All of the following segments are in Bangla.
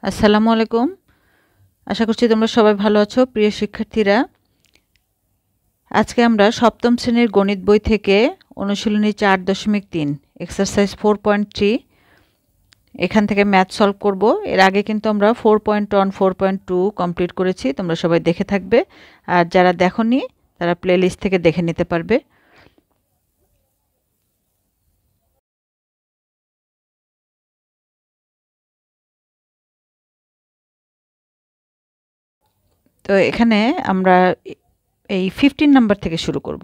আসসালামু আলাইকুম। আশা করছি তোমরা সবাই ভালো আছো। প্রিয় শিক্ষার্থীরা, আজকে আমরা সপ্তম শ্রেণীর গণিত বই থেকে অনুশীলনী 4.3 এক্সারসাইজ 4.3 এখান থেকে ম্যাথ সলভ করব। এর আগে কিন্তু আমরা 4.1 4.2 কমপ্লিট করেছি। তোমরা সবাই দেখে থাকবে, আর যারা দেখোনি তারা প্লেলিস্ট থেকে দেখে নিতে পারবে। তো এখানে আমরা এই 15 নাম্বার থেকে শুরু করব।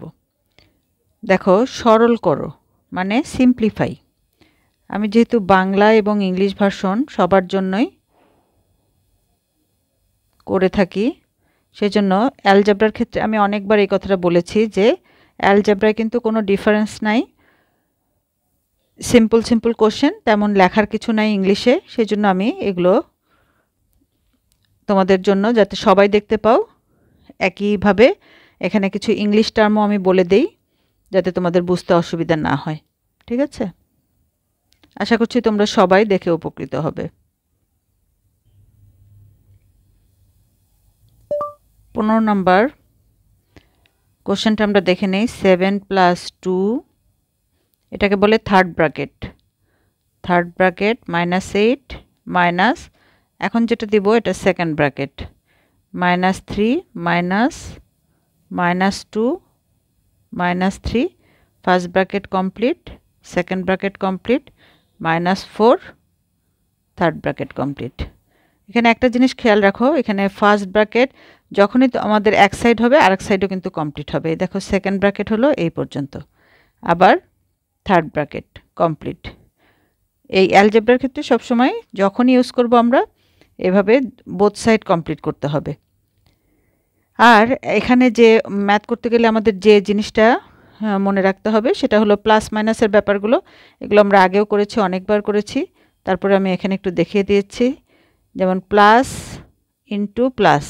দেখো, সরল করো মানে সিম্পলিফাই। আমি যেহেতু বাংলা এবং ইংলিশ ভার্সন সবার জন্যই করে থাকি, সেজন্য অ্যালজেব্রার ক্ষেত্রে আমি অনেকবার এই কথাটা বলেছি যে অ্যালজেব্রায় কিন্তু কোনো ডিফারেন্স নাই। সিম্পল কোশ্চেন, তেমন লেখার কিছু নাই ইংলিশে, সেজন্য আমি এগুলো তোমাদের জন্য যাতে সবাই দেখতে পাও একইভাবে এখানে কিছু ইংলিশ টার্মও আমি বলে দেই যাতে তোমাদের বুঝতে অসুবিধা না হয়। ঠিক আছে? আশা করছি তোমরা সবাই দেখে উপকৃত হবে। 15 নাম্বার কোশ্চেনটা আমরা দেখে নেই। 7 + 2, এটাকে বলে থার্ড ব্র্যাকেট -8 মাইনাস, এখন যেটা দিব এটা second bracket -3 -2 -3, first bracket complete, second bracket complete, -4, third bracket complete. এখানে একটা জিনিস খেয়াল রাখো, এখানে ফার্স্ট ব্র্যাকেট যখনই তো আমাদের এক সাইড হবে আরেক সাইডও কিন্তু কমপ্লিট হবে। দেখো, সেকেন্ড ব্র্যাকেট হলো এই পর্যন্ত, আবার থার্ড ব্র্যাকেট কমপ্লিট। এই অ্যালজেব্রার ক্ষেত্রে সবসময় যখনই ইউজ করব আমরা এভাবে বোথ সাইড কমপ্লিট করতে হবে। আর এখানে যে ম্যাথ করতে গেলে আমাদের যে জিনিসটা মনে রাখতে হবে সেটা হলো প্লাস মাইনাসের ব্যাপারগুলো। এগুলো আমরা আগেও করেছি, অনেকবার করেছি। তারপরে আমি এখানে একটু দেখিয়ে দিয়েছি, যেমন প্লাস ইন্টু প্লাস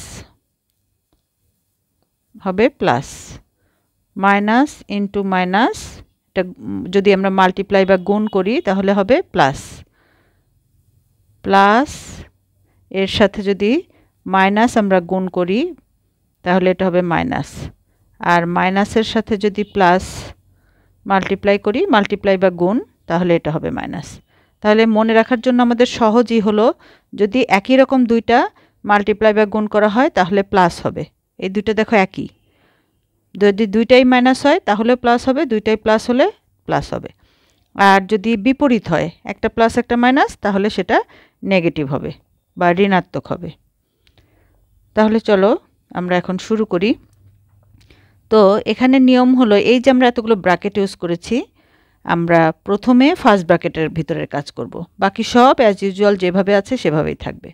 হবে প্লাস, মাইনাস ইন্টু মাইনাস, এটা যদি আমরা মাল্টিপ্লাই বা গুণ করি তাহলে হবে প্লাস, প্লাস এর সাথে যদি মাইনাস আমরা গুণ করি তাহলে এটা হবে মাইনাস, আর মাইনাসের সাথে যদি প্লাস মাল্টিপ্লাই করি, মাল্টিপ্লাই বা গুণ, তাহলে এটা হবে মাইনাস। তাহলে মনে রাখার জন্য আমাদের সহজই হলো, যদি একই রকম দুইটা মাল্টিপ্লাই বা গুণ করা হয় তাহলে প্লাস হবে। এই দুইটা দেখো একই, যদি দুইটাই মাইনাস হয় তাহলে প্লাস হবে, দুইটাই প্লাস হলে প্লাস হবে। আর যদি বিপরীত হয়, একটা প্লাস একটা মাইনাস, তাহলে সেটা নেগেটিভ হবে বা ঋণাত্মক হবে। তাহলে চলো আমরা এখন শুরু করি। তো এখানে নিয়ম হলো, এই যে আমরা এতগুলো ব্র্যাকেট ইউজ করেছি, আমরা প্রথমে ফার্স্ট ব্র্যাকেটের ভিতরের কাজ করব, বাকি সব অ্যাজ ইউজুয়াল যেভাবে আছে সেভাবেই থাকবে।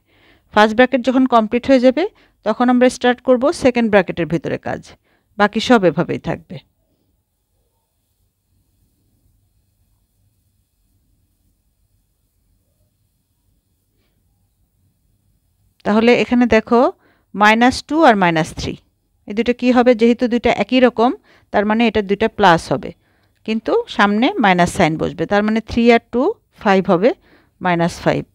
ফার্স্ট ব্র্যাকেট যখন কমপ্লিট হয়ে যাবে তখন আমরা স্টার্ট করব সেকেন্ড ব্র্যাকেটের ভিতরে কাজ, বাকি সব এভাবেই থাকবে। তাহলে এখানে দেখো -2 আর -3, এই দুটো কী হবে, যেহেতু দুইটা একই রকম তার মানে এটা দুইটা প্লাস হবে, কিন্তু সামনে মাইনাস সাইন বসবে, তার মানে 3 আর 2 5 হবে, -5।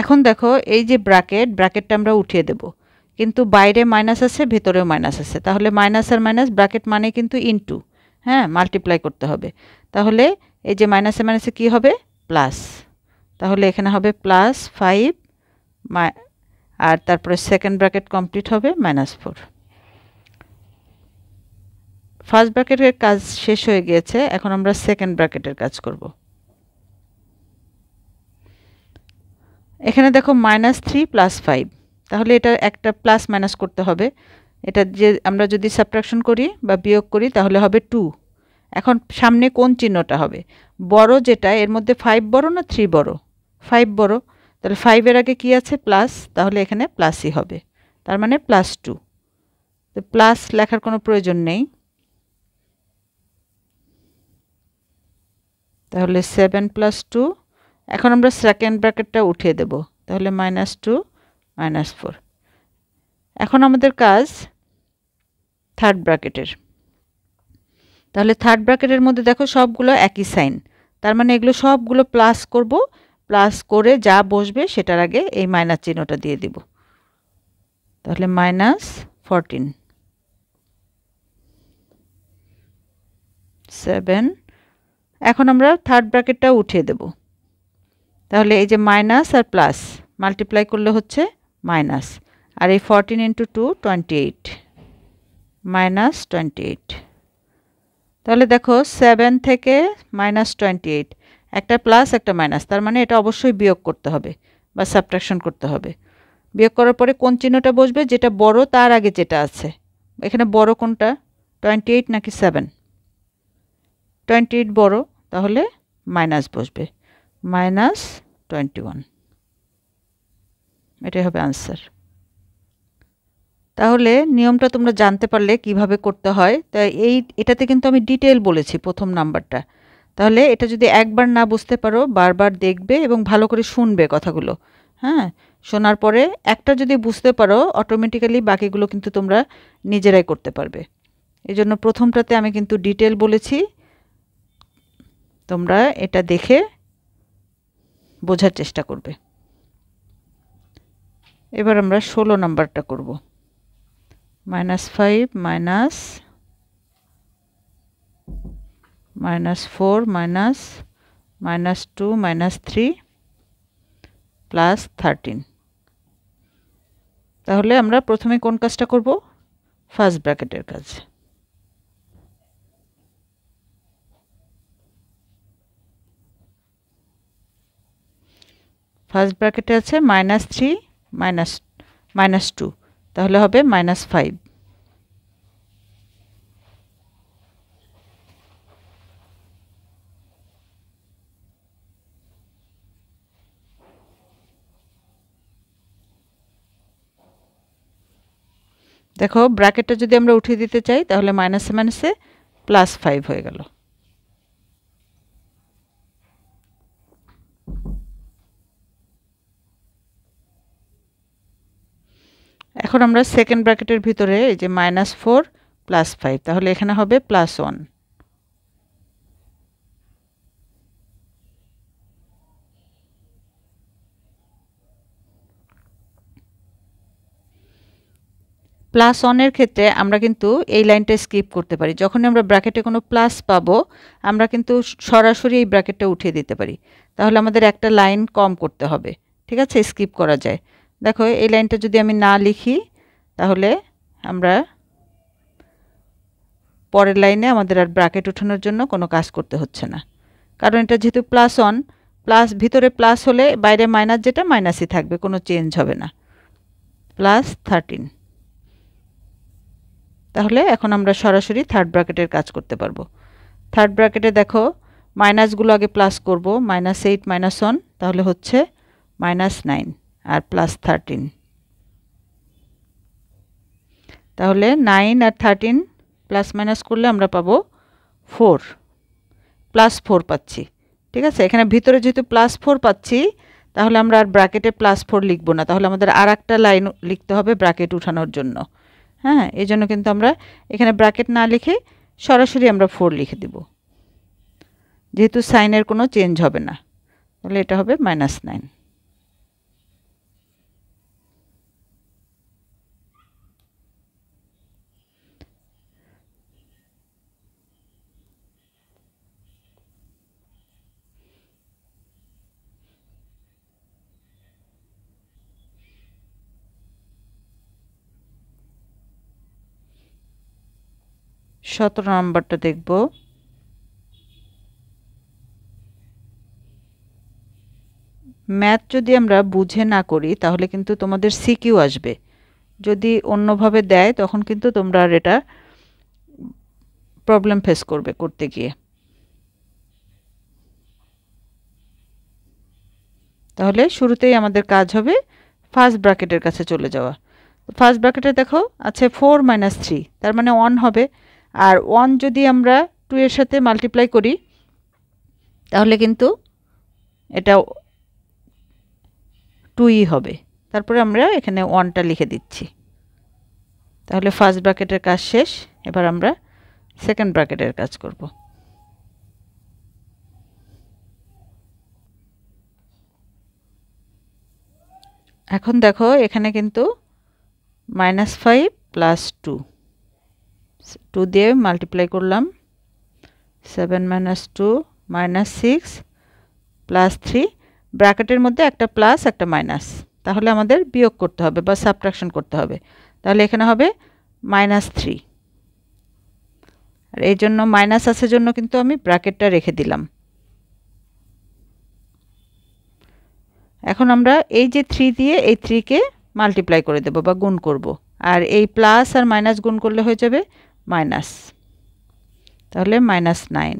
এখন দেখো, এই যে ব্র্যাকেটটা আমরা উঠিয়ে দেব, কিন্তু বাইরে মাইনাস আছে ভেতরেও মাইনাস আছে, তাহলে মাইনাস আর মাইনাস ব্র্যাকেট মানে কিন্তু ইনটু, হ্যাঁ, মাল্টিপ্লাই করতে হবে। তাহলে এই যে মাইনাসে মাইনাসে কী হবে, প্লাস, তাহলে এখানে হবে +5, আর তারপরে সেকেন্ড ব্র্যাকেট কমপ্লিট হবে -4। ফার্স্ট ব্র্যাকেটের কাজ শেষ হয়ে গিয়েছে, এখন আমরা সেকেন্ড ব্র্যাকেটের কাজ করব। এখানে দেখো -3 + 5, তাহলে এটা একটা প্লাস মাইনাস করতে হবে। এটা যে আমরা যদি সাবট্রাকশন করি বা বিয়োগ করি তাহলে হবে 2। এখন সামনে কোন চিহ্নটা হবে, বড় যেটা, এর মধ্যে 5 বড় না 3 বড়, 5 বড়, তাহলে 5 এর আগে কি আছে, প্লাস, তাহলে এখানে প্লাসই হবে, তার মানে +2। তো প্লাস লেখার কোনো প্রয়োজন নেই, তাহলে 7 + 2। এখন আমরা সেকেন্ড ব্র্যাকেটটা উঠিয়ে দেব, তাহলে -2 -4। এখন আমাদের কাজ থার্ড ব্র্যাকেটের। তাহলে থার্ড ব্র্যাকেটের মধ্যে দেখো সবগুলো একই সাইন, তার মানে এগুলো সবগুলো প্লাস করব, প্লাস করে যা বসবে সেটার আগে এই মাইনাস চিহ্নটা দিয়ে দিব। তাহলে -14 7। এখন আমরা থার্ড ব্র্যাকেটটা উঠিয়ে দেব। তাহলে এই যে মাইনাস আর প্লাস মাল্টিপ্লাই করলে হচ্ছে মাইনাস, আর এই 14 × 2 28 -28। তাহলে দেখো 7 থেকে -28, একটা প্লাস একটা মাইনাস, তার মানে এটা অবশ্যই বিয়োগ করতে হবে বা সাবট্রাকশন করতে হবে। বিয়োগ করার পরে কোন চিহ্নটা বসবে, যেটা বড় তার আগে যেটা আছে। এখানে বড় কোনটা, 28 নাকি 7? 28 বড়, তাহলে মাইনাস বসবে, -21। এটাই হবে আনসার। তাহলে নিয়মটা তোমরা জানতে পারলে কিভাবে করতে হয়। তাই এটাতে কিন্তু আমি ডিটেল বলেছি প্রথম নাম্বারটা। তাহলে এটা যদি একবার না বুঝতে পারো, বারবার দেখবে এবং ভালো করে শুনবে কথাগুলো। হ্যাঁ, শোনার পরে একটা যদি বুঝতে পারো, অটোমেটিক্যালি বাকিগুলো কিন্তু তোমরা নিজেরাই করতে পারবে। এজন্য প্রথমটাতে আমি কিন্তু ডিটেল বলেছি, তোমরা এটা দেখে বোঝার চেষ্টা করবে। এবার আমরা 16 নাম্বারটা করব। -5 -4 -2 -3 +13। তাহলে আমরা প্রথমে কোন কাজটা করব, ফার্স্ট ব্র্যাকেটের কাজ। ফার্স্ট ব্র্যাকেটে আছে -3 -2, তাহলে হবে -5। দেখো ব্র্যাকেটটা যদি আমরা উঠিয়ে দিতে চাই, তাহলে মাইনাসে মাইনাসে +5 হয়ে গেল। এখন আমরা সেকেন্ড ব্র্যাকেটের ভিতরে এই যে -4 +5, তাহলে এখানে হবে +1। +1 ক্ষেত্রে আমরা কিন্তু এই লাইনটা স্কিপ করতে পারি। যখন আমরা ব্র্যাকেটে কোনো প্লাস পাবো, আমরা কিন্তু সরাসরি এই ব্র্যাকেটটা উঠিয়ে দিতে পারি। তাহলে আমাদের একটা লাইন কম করতে হবে, ঠিক আছে, স্কিপ করা যায়। দেখো এই লাইনটা যদি আমি না লিখি, তাহলে আমরা পরের লাইনে আমাদের আর ব্র্যাকেট উঠানোর জন্য কোনো কাজ করতে হচ্ছে না, কারণ এটা যেহেতু +1, প্লাস ভিতরে প্লাস হলে বাইরে মাইনাস, যেটা মাইনাসই থাকবে, কোনো চেঞ্জ হবে না। +13। তাহলে এখন আমরা সরাসরি থার্ড ব্র্যাকেটের কাজ করতে পারবো। থার্ড ব্র্যাকেটে দেখো মাইনাসগুলো আগে প্লাস করব, -8 -1, তাহলে হচ্ছে -9 আর +13। তাহলে 9 আর 13 প্লাস মাইনাস করলে আমরা পাবো 4, +4 পাচ্ছি। ঠিক আছে, এখানে ভিতরে যেহেতু +4 পাচ্ছি, তাহলে আমরা আর ব্র্যাকেটে +4 লিখব না, তাহলে আমাদের আর একটা লাইন লিখতে হবে ব্র্যাকেট উঠানোর জন্য। হ্যাঁ, এই জন্য কিন্তু আমরা এখানে ব্র্যাকেট না লিখে সরাসরি আমরা 4 লিখে দেব, যেহেতু সাইনের কোনো চেঞ্জ হবে না। তাহলে এটা হবে -9। সতেরো নম্বরটা দেখব। ম্যাথ যদি আমরা বুঝে না করি, তাহলে কিন্তু তোমাদের সিকিউ আসবে। যদি অন্যভাবে দেয়, তখন কিন্তু তোমরা আর এটা প্রবলেম ফেস করবে করতে গিয়ে। তাহলে শুরুতেই আমাদের কাজ হবে ফার্স্ট ব্র্যাকেটের কাছে চলে যাওয়া। ফার্স্ট ব্র্যাকেটে দেখো আছে 4 - 3, তার মানে 1 হবে। আর 1 যদি আমরা 2 এর সাথে মাল্টিপ্লাই করি, তাহলে কিন্তু এটা 2ই হবে। তারপরে আমরা এখানে 1টা লিখে দিচ্ছি। তাহলে ফার্স্ট ব্র্যাকেটের কাজ শেষ। এবার আমরা সেকেন্ড ব্র্যাকেটের কাজ করব। এখন দেখো এখানে কিন্তু -5 প্লাস 2 দিয়ে মাল্টিপ্লাই করলাম। 7 - 2 -6 প্লাস 3, ব্র্যাকেটের মধ্যে একটা প্লাস একটা মাইনাস, তাহলে আমাদের বিয়োগ করতে হবে বা সাবট্রাকশন করতে হবে। তাহলে এখানে হবে -3, আর এই জন্য মাইনাস আছে জন্য কিন্তু আমি ব্র্যাকেটটা রেখে দিলাম। এখন আমরা এই যে 3 দিয়ে এই 3 কে মাল্টিপ্লাই করে দেব বা গুণ করব, আর এই প্লাস আর মাইনাস গুণ করলে হয়ে যাবে মাইনাস, তাহলে -9।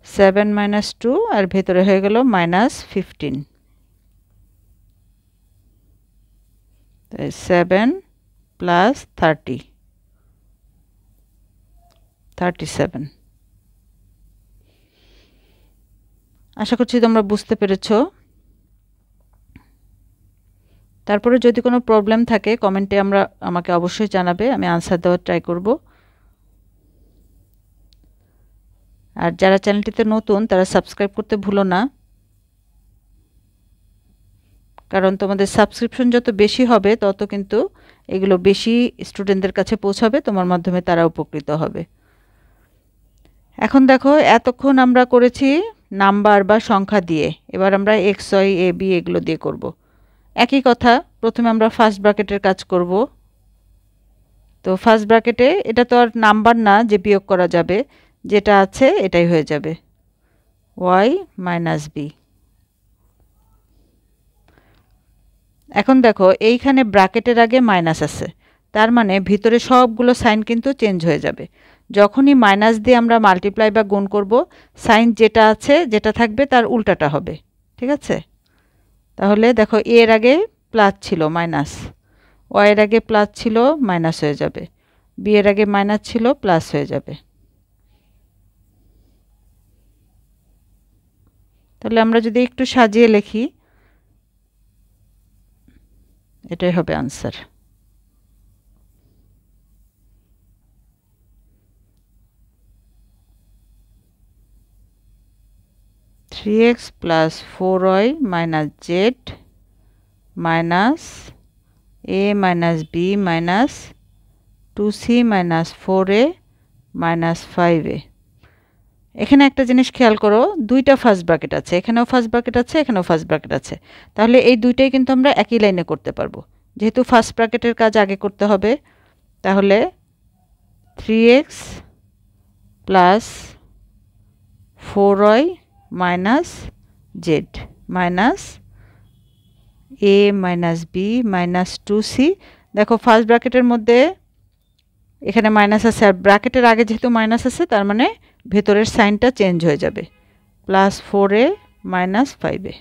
7 - 2 আর ভেতরে হয়ে গেল -15। 7 প্লাস 37। আশা করছি তোমরা বুঝতে পেরেছো। তারপরে যদি কোনো প্রবলেম থাকে কমেন্টে আমাকে অবশ্যই জানাবে, আমি আনসার দেওয়ার ট্রাই করব। আর যারা চ্যানেলটিতে নতুন তারা সাবস্ক্রাইব করতে ভুলো না, কারণ তোমাদের সাবস্ক্রিপশন যত বেশি হবে তত কিন্তু এগুলো বেশি স্টুডেন্টদের কাছে পৌঁছাবে, তোমার মাধ্যমে তারা উপকৃত হবে। এখন দেখো এতক্ষণ আমরা করেছি নাম্বার বা সংখ্যা দিয়ে, এবার আমরা এক্স ওয়াই এ বি এগুলো দিয়ে করব। একই কথা, প্রথমে আমরা ফার্স্ট ব্র্যাকেটের কাজ করব। তো ফার্স্ট ব্র্যাকেটে এটা তো আর নাম্বার না যে বিয়োগ করা যাবে, যেটা আছে এটাই হয়ে যাবে y - b। এখন দেখো এইখানে ব্র্যাকেটের আগে মাইনাস আছে, তার মানে ভিতরে সবগুলো সাইন কিন্তু চেঞ্জ হয়ে যাবে। যখনই মাইনাস দিয়ে আমরা মাল্টিপ্লাই বা গুণ করব, সাইন যেটা আছে যেটা থাকবে তার উল্টাটা হবে, ঠিক আছে? তাহলে দেখো এর আগে প্লাস ছিল মাইনাস, ওয়াই এর আগে প্লাস ছিল মাইনাস হয়ে যাবে, বি এর আগে মাইনাস ছিল প্লাস হয়ে যাবে। তাহলে আমরা যদি একটু সাজিয়ে লিখি, এটাই হবে answer. Three x plus 4y minus Z minus a minus b minus 2c minus 4a minus 5a। এখানে একটা জিনিস খেয়াল করো, দুইটা ফার্স্ট ব্র্যাকেট আছে, এখানেও ফার্স্ট ব্র্যাকেট আছে, এখানেও ফার্স্ট ব্র্যাকেট আছে, তাহলে এই দুইটাই কিন্তু আমরা একই লাইনে করতে পারবো। যেহেতু ফার্স্ট ব্র্যাকেটের কাজ আগে করতে হবে, তাহলে 3x plus 4y minus Z minus a minus b minus 2c। দেখো ফার্স্ট ব্র্যাকেটের মধ্যে এখানে মাইনাস আছে, আর ব্র্যাকেটের আগে যেহেতু মাইনাস আছে তার মানে ভেতরের সাইনটা চেঞ্জ হয়ে যাবে, plus 4a minus 5a।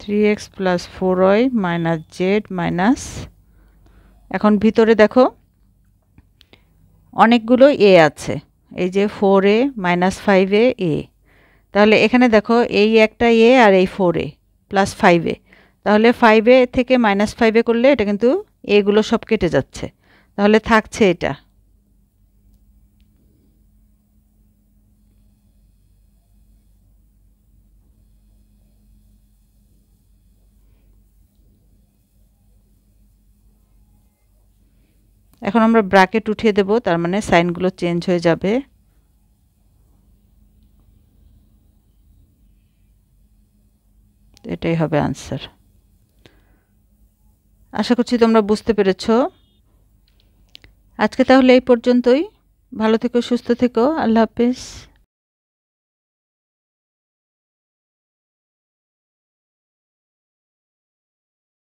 3x plus 4y minus Z minus, এখন ভিতরে দেখো অনেকগুলো এ আছে, এই যে 4a মাইনাস 5a এ, তাহলে এখানে দেখো এই একটা এ আর এই 4a প্লাস 5a, তাহলে 5a থেকে -5a করলে এটা কিন্তু এগুলো সব কেটে যাচ্ছে, তাহলে থাকছে এটা। এখন আমরা ব্র্যাকেট উঠিয়ে দেব, তার মানে সাইনগুলো চেঞ্জ হয়ে যাবে। এটাই হবে আনসার। আশা করছি তোমরা বুঝতে পেরেছো। আজকে তাহলে এই পর্যন্তই। ভালো থেকো, সুস্থ থেকো, আল্লাহ হাফেজ।